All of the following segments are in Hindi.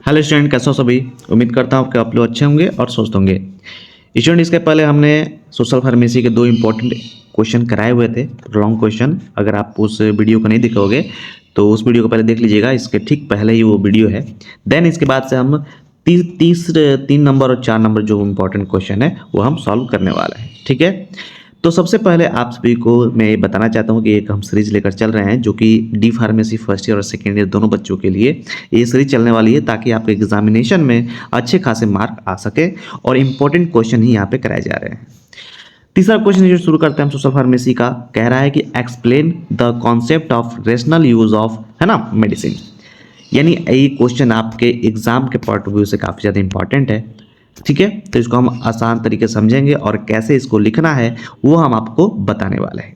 हेलो स्टूडेंट, कैसे हो सभी। उम्मीद करता हूँ कि आप लोग अच्छे होंगे और स्वस्थ होंगे। स्टूडेंट, इसके पहले हमने सोशल फार्मेसी के 2 इंपॉर्टेंट क्वेश्चन कराए हुए थे, लॉन्ग क्वेश्चन। अगर आप उस वीडियो को नहीं देखोगे तो उस वीडियो को पहले देख लीजिएगा, इसके ठीक पहले ही वो वीडियो है। देन इसके बाद से हम 3 नंबर और 4 नंबर जो इम्पोर्टेंट क्वेश्चन है वो हम सॉल्व करने वाले हैं। ठीक है, तो सबसे पहले आप सभी को मैं ये बताना चाहता हूँ कि एक हम सीरीज लेकर चल रहे हैं जो कि डी फार्मेसी फर्स्ट ईयर और सेकेंड ईयर दोनों बच्चों के लिए ये सीरीज चलने वाली है, ताकि आपके एग्जामिनेशन में अच्छे खासे मार्क आ सके और इम्पोर्टेंट क्वेश्चन ही यहाँ पे कराए जा रहे हैं। तीसरा क्वेश्चन जो शुरू करते हैं हम सोशल फार्मेसी का, कह रहा है कि explain the concept of rational use of, है ना, मेडिसिन। यानी ये क्वेश्चन आपके एग्जाम के पॉइंट ऑफ व्यू से काफ़ी ज़्यादा इंपॉर्टेंट है। ठीक है, तो इसको हम आसान तरीके से समझेंगे और कैसे इसको लिखना है वो हम आपको बताने वाले हैं।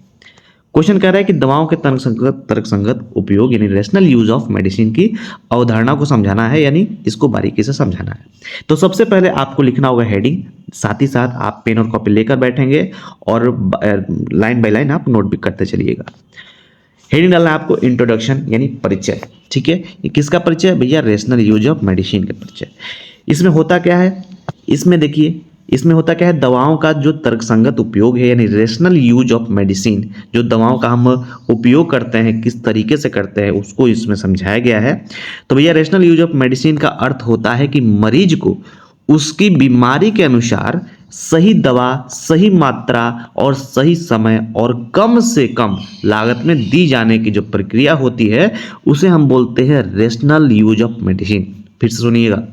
क्वेश्चन कह रहा है कि दवाओं के तर्कसंगत उपयोग यानी रेशनल यूज ऑफ मेडिसिन की अवधारणा को समझाना है, यानी इसको बारीकी से समझाना है। तो सबसे पहले आपको लिखना होगा हेडिंग, साथ ही साथ आप पेन और कॉपी लेकर बैठेंगे और लाइन बाय लाइन आप नोट भी करते चलिएगा। हेडिंग डालना है आपको इंट्रोडक्शन यानी परिचय। ठीक है, ये किसका परिचय भैया? रेशनल यूज ऑफ मेडिसिन का परिचय। इसमें होता क्या है, इसमें देखिए, इसमें होता क्या है, दवाओं का जो तर्कसंगत उपयोग है यानी रेशनल यूज ऑफ मेडिसिन, जो दवाओं का हम उपयोग करते हैं किस तरीके से करते हैं उसको इसमें समझाया गया है। तो भैया रेशनल यूज ऑफ मेडिसिन का अर्थ होता है कि मरीज को उसकी बीमारी के अनुसार सही दवा, सही मात्रा और सही समय और कम से कम लागत में दी जाने की जो प्रक्रिया होती है उसे हम बोलते हैं रेशनल यूज ऑफ मेडिसिन। फिर से सुनिएगा,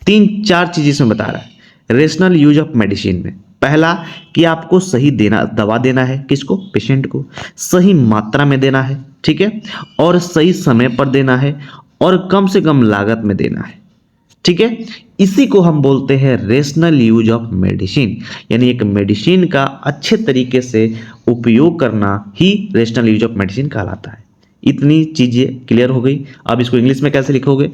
3-4 चीजें इसमें बता रहा है रेशनल यूज ऑफ मेडिसिन में। पहला कि आपको सही दवा देना है, किसको? पेशेंट को। सही मात्रा में देना है, ठीक है, और सही समय पर देना है और कम से कम लागत में देना है। ठीक है, इसी को हम बोलते हैं रेशनल यूज ऑफ मेडिसिन, यानी एक मेडिसिन का अच्छे तरीके से उपयोग करना ही रेशनल यूज ऑफ मेडिसिन कहलाता है। इतनी चीजें क्लियर हो गई। अब इसको इंग्लिश में कैसे लिखोगे,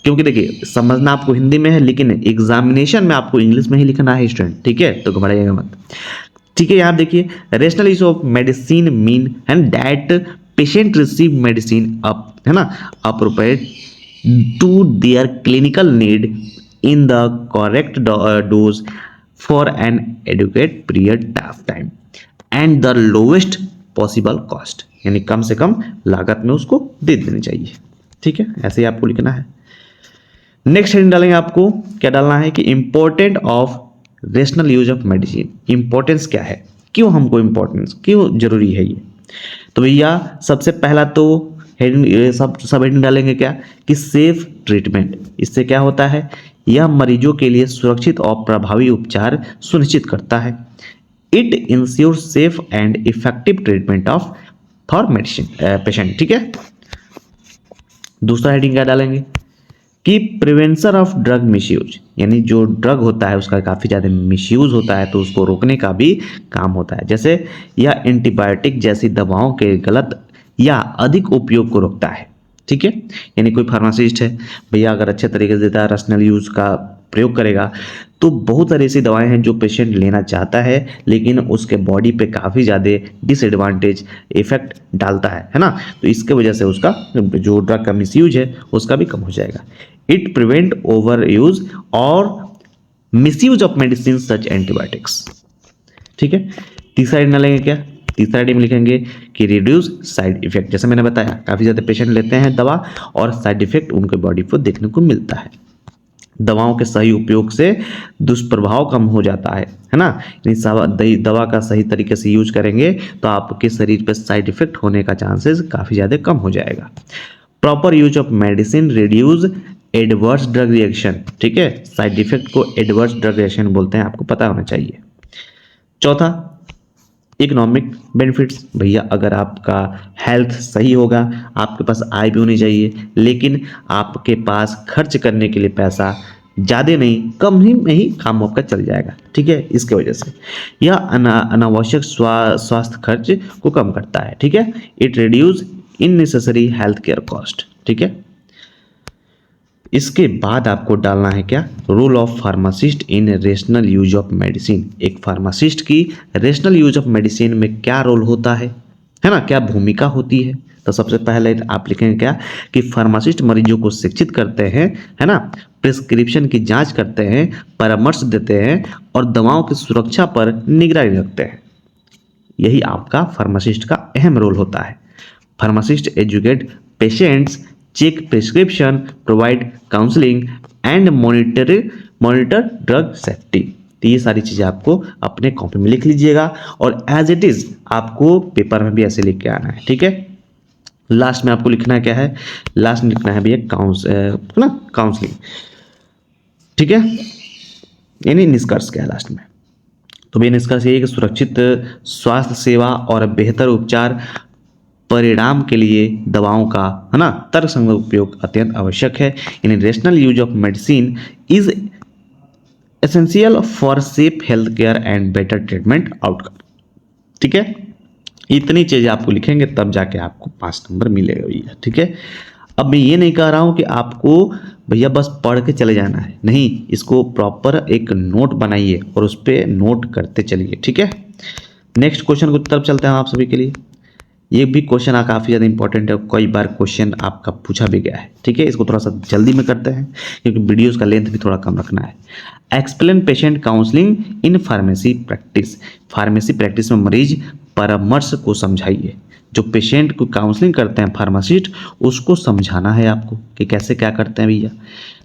क्योंकि देखिए समझना आपको हिंदी में है लेकिन एग्जामिनेशन में आपको इंग्लिश में ही लिखना है स्टूडेंट। ठीक है, तो घबराइएगा मत। ठीक है, यहाँ देखिए rational use of medicine mean and that patient receive medicine up, है ना, appropriate to their clinical need in the correct dose for an adequate period of time and the lowest possible cost, यानी कम से कम लागत में उसको दे देनी चाहिए। ठीक है, ऐसे ही आपको लिखना है। नेक्स्ट हेडिंग डालेंगे, आपको क्या डालना है कि important of rational use of medicine. Importance क्या है, क्यों हमको इंपॉर्टेंस, क्यों जरूरी है ये। तो भैया सबसे पहला तो हेडिंग सब हेडिंग डालेंगे क्या कि सेफ ट्रीटमेंट। इससे क्या होता है, यह मरीजों के लिए सुरक्षित और प्रभावी उपचार सुनिश्चित करता है। It ensure safe and effective treatment of for medicine patient. ठीक है, दूसरा हेडिंग क्या डालेंगे कि प्रिवेंशन ऑफ ड्रग मिसयूज, यानी जो ड्रग होता है उसका काफ़ी ज़्यादा मिसयूज होता है तो उसको रोकने का भी काम होता है। जैसे यह एंटीबायोटिक जैसी दवाओं के गलत या अधिक उपयोग को रोकता है। ठीक है, यानी कोई फार्मासिस्ट है भैया अगर अच्छे तरीके से देता है, रेशनल यूज का प्रयोग करेगा, तो बहुत सारी ऐसी दवाएं हैं जो पेशेंट लेना चाहता है लेकिन उसके बॉडी पे काफ़ी ज़्यादा डिसएडवांटेज इफेक्ट डालता है ना, तो इसके वजह से उसका जो ड्रग का मिसयूज है उसका भी कम हो जाएगा। इट प्रिवेंट ओवर यूज और misuse of medicine such antibiotics. ठीक है, तीसरा हेडिंग डालेंगे क्या, तीसरा हेडिंग में लिखेंगे कि रिड्यूस साइड इफेक्ट। जैसे मैंने बताया काफ़ी ज़्यादा पेशेंट लेते हैं दवा और साइड इफेक्ट उनके बॉडी पर देखने को मिलता है। दवाओं के सही उपयोग से दुष्प्रभाव कम हो जाता है ना, यानी दवा का सही तरीके से यूज करेंगे तो आपके शरीर पे साइड इफेक्ट होने का चांसेस काफ़ी ज़्यादा कम हो जाएगा। Proper use of medicine reduce adverse drug reaction. ठीक है, साइड इफेक्ट को एडवर्स ड्रग रिएक्शन बोलते हैं, आपको पता होना चाहिए। चौथा इकोनॉमिक बेनिफिट्स। भैया अगर आपका हेल्थ सही होगा, आपके पास आय भी होनी चाहिए, लेकिन आपके पास खर्च करने के लिए पैसा ज़्यादा नहीं, कम ही में ही काम आपका चल जाएगा। ठीक है, इसके वजह से यह अनावश्यक स्वास्थ्य खर्च को कम करता है। ठीक है, it reduce unnecessary health care cost. ठीक है, इसके बाद आपको डालना है क्या, role of pharmacist in rational use of medicine. एक फार्मासिस्ट की रेशनल यूज ऑफ मेडिसिन में क्या रोल होता है ना, क्या भूमिका होती है, तो सबसे पहले आप लिखेंगे क्या कि फार्मासिस्ट मरीजों को शिक्षित करते हैं, है ना, प्रिस्क्रिप्शन की जांच करते हैं, परामर्श देते हैं और दवाओं की सुरक्षा पर निगरानी रखते हैं। यही आपका फार्मासिस्ट का अहम रोल होता है। Pharmacist educate patients, check prescription, provide counselling and monitor drug safety. तो ये सारी चीज़ें आपको अपने कॉपी में लिख लीजिएगा और एज इट इज़ आपको पेपर में भी ऐसे लिख के आना है, ठीक है। लास्ट में आपको लिखना क्या है, लास्ट में लिखना है भैया काउंसलिंग, ठीक है, यानी निष्कर्ष क्या है लास्ट में। तो भैया निष्कर्ष ये है कि सुरक्षित स्वास्थ्य सेवा और बेहतर उपचार परिणाम के लिए दवाओं का, है ना, तर्कसंगत उपयोग अत्यंत आवश्यक है। यानी rational use of medicine is essential for safe health care and better treatment outcome, ठीक है। इतनी चीज़ें आपको लिखेंगे तब जाके आपको 5 नंबर मिलेगा भैया, ठीक है। अब मैं ये नहीं कह रहा हूँ कि आपको भैया बस पढ़ के चले जाना है, नहीं, इसको प्रॉपर एक नोट बनाइए और उस पर नोट करते चलिए, ठीक है। नेक्स्ट क्वेश्चन की तरफ चलते हैं आप सभी के लिए। ये भी क्वेश्चन काफ़ी ज़्यादा इंपॉर्टेंट है, कई बार क्वेश्चन आपका पूछा भी गया है, ठीक है। इसको थोड़ा सा जल्दी में करते हैं क्योंकि वीडियोस का लेंथ भी थोड़ा कम रखना है। Explain patient counselling in pharmacy practice. Pharmacy practice में मरीज परामर्श को समझाइए। जो पेशेंट को काउंसलिंग करते हैं फार्मासिस्ट, उसको समझाना है आपको कि कैसे क्या करते हैं भैया।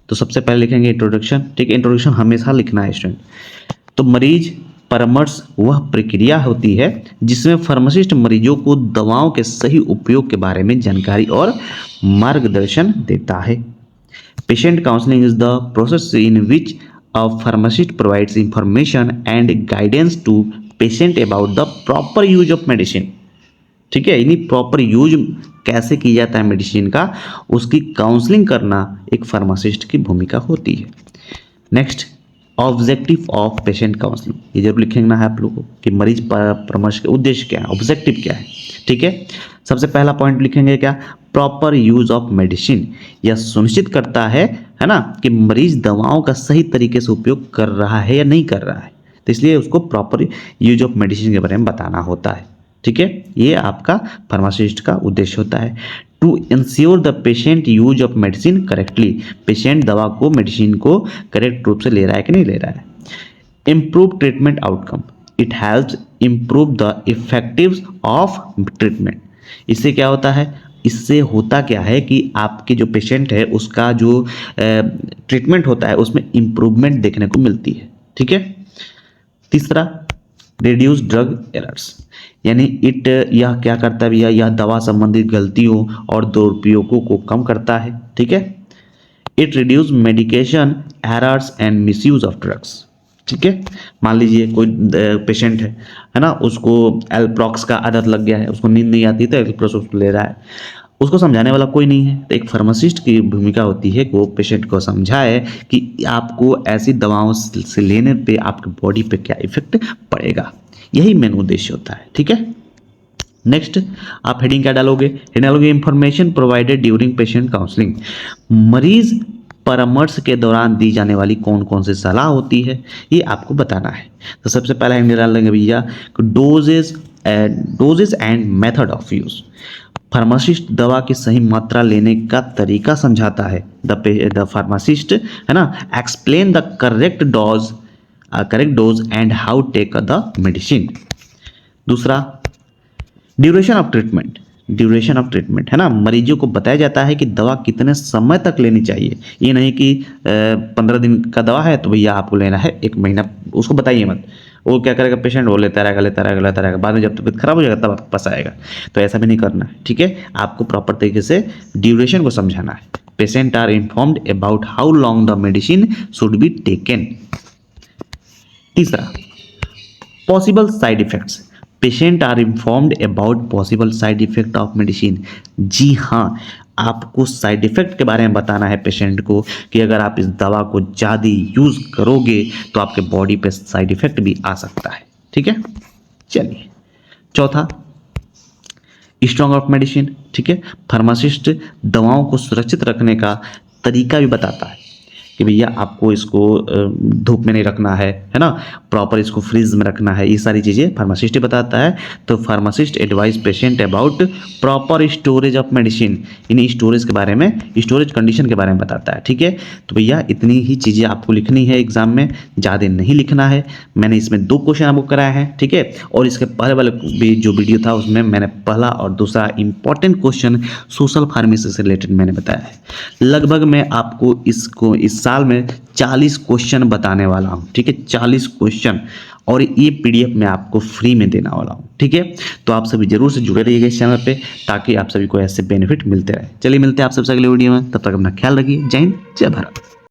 तो सबसे पहले लिखेंगे इंट्रोडक्शन, ठीक है। इंट्रोडक्शन हमेशा लिखना है स्टूडेंट। तो मरीज परामर्श वह प्रक्रिया होती है जिसमें फार्मासिस्ट मरीजों को दवाओं के सही उपयोग के बारे में जानकारी और मार्गदर्शन देता है। Patient counselling is the process in which a pharmacist provides information and guidance to patient about the proper use of medicine, ठीक है। यानी प्रॉपर यूज कैसे किया जाता है मेडिसिन का, उसकी काउंसलिंग करना एक फार्मासिस्ट की भूमिका होती है। Next, objective of patient counselling, ये जरूर लिखना है आप लोगों को कि मरीज परामर्श के उद्देश्य क्या है, ऑब्जेक्टिव क्या है, ठीक है। सबसे पहला पॉइंट लिखेंगे क्या, प्रॉपर यूज ऑफ मेडिसिन। यह सुनिश्चित करता है ना, कि मरीज दवाओं का सही तरीके से उपयोग कर रहा है या नहीं कर रहा है, तो इसलिए उसको प्रॉपर यूज ऑफ मेडिसिन के बारे में बताना होता है, ठीक है। ये आपका फार्मासिस्ट का उद्देश्य होता है। To ensure the patient use of medicine correctly, patient दवा को मेडिसिन को करेक्ट रूप से ले रहा है कि नहीं ले रहा है। Improve treatment outcome, it helps improve the effective of treatment. इससे क्या होता है, इससे होता क्या है कि आपके जो पेशेंट है उसका जो ट्रीटमेंट होता है उसमें इम्प्रूवमेंट देखने को मिलती है, ठीक है। तीसरा, रिड्यूस ड्रग एरर्स, यानी यह क्या करता है भैया, यह दवा संबंधित गलतियों और दुरुपयोगों को कम करता है, ठीक है। It reduce medication errors and misuse of drugs, ठीक है। मान लीजिए कोई पेशेंट है ना, उसको एल्प्रॉक्स का आदत लग गया है, उसको नींद नहीं आती तो एल्प्रॉक्स उसको ले रहा है, उसको समझाने वाला कोई नहीं है, तो एक फार्मासिस्ट की भूमिका होती है कि वो पेशेंट को समझाए कि आपको ऐसी दवाओं से लेने पे आपकी बॉडी पे क्या इफेक्ट पड़ेगा। यही मेन उद्देश्य होता है, ठीक है। नेक्स्ट आप हेडिंग क्या डालोगे, हेडिंग डालोगे information provided during patient counselling. मरीज परामर्श के दौरान दी जाने वाली कौन कौन सी सलाह होती है, ये आपको बताना है। तो सबसे पहला हेडिंग डाल देंगे भैया doses and method of use. Pharmacist दवा की सही मात्रा लेने का तरीका समझाता है। द फार्मासिस्ट, है ना, explain the correct dose and how take the medicine. दूसरा, duration of treatment, duration of treatment, है ना, मरीजों को बताया जाता है कि दवा कितने समय तक लेनी चाहिए। ये नहीं कि 15 दिन का दवा है तो भैया आपको लेना है 1 महीना, उसको बताइए मत। वो क्या करेगा, पेशेंट वो लेता रहेगा, बाद में जब तबीयत खराब हो जाएगा तब आपके पास आएगा। तो ऐसा भी नहीं करना है, ठीक है। आपको प्रॉपर तरीके से ड्यूरेशन को समझाना है। Patient are informed about how long the medicine should be taken. तीसरा, possible side effects, patient are informed about possible side effect of medicine. जी हाँ, आपको साइड इफेक्ट के बारे में बताना है पेशेंट को कि अगर आप इस दवा को ज़्यादा यूज़ करोगे तो आपके बॉडी पे साइड इफेक्ट भी आ सकता है, ठीक है। चलिए, चौथा, स्ट्रॉन्ग ऑफ मेडिसिन, ठीक है। फार्मासिस्ट दवाओं को सुरक्षित रखने का तरीका भी बताता है। कि भैया आपको इसको धूप में नहीं रखना है ना, प्रॉपर इसको फ्रीज में रखना है, ये सारी चीज़ें फार्मासिस्ट ही बताता है। तो pharmacist advise patient about proper storage of medicine, in storage के बारे में, स्टोरेज कंडीशन के बारे में बताता है। ठीक है, तो भैया इतनी ही चीज़ें आपको लिखनी है एग्जाम में, ज़्यादा नहीं लिखना है। मैंने इसमें 2 क्वेश्चन आपको कराए हैं, ठीक है, और इसके पहले वाले भी जो वीडियो था उसमें मैंने पहला और दूसरा इंपॉर्टेंट क्वेश्चन सोशल फार्मेसी से रिलेटेड मैंने बताया है। लगभग मैं आपको इसको इस साल में 40 क्वेश्चन बताने वाला हूँ, ठीक है, 40 क्वेश्चन, और ये पीडीएफ मैं आपको फ्री में देने वाला हूँ। ठीक है, तो आप सभी जरूर से जुड़े रहिएगा इस चैनल पे, ताकि आप सभी को ऐसे बेनिफिट मिलते रहे। चलिए मिलते हैं आप सबसे अगले वीडियो में, तब तक अपना ख्याल रखिए। जय हिंद, जय भारत।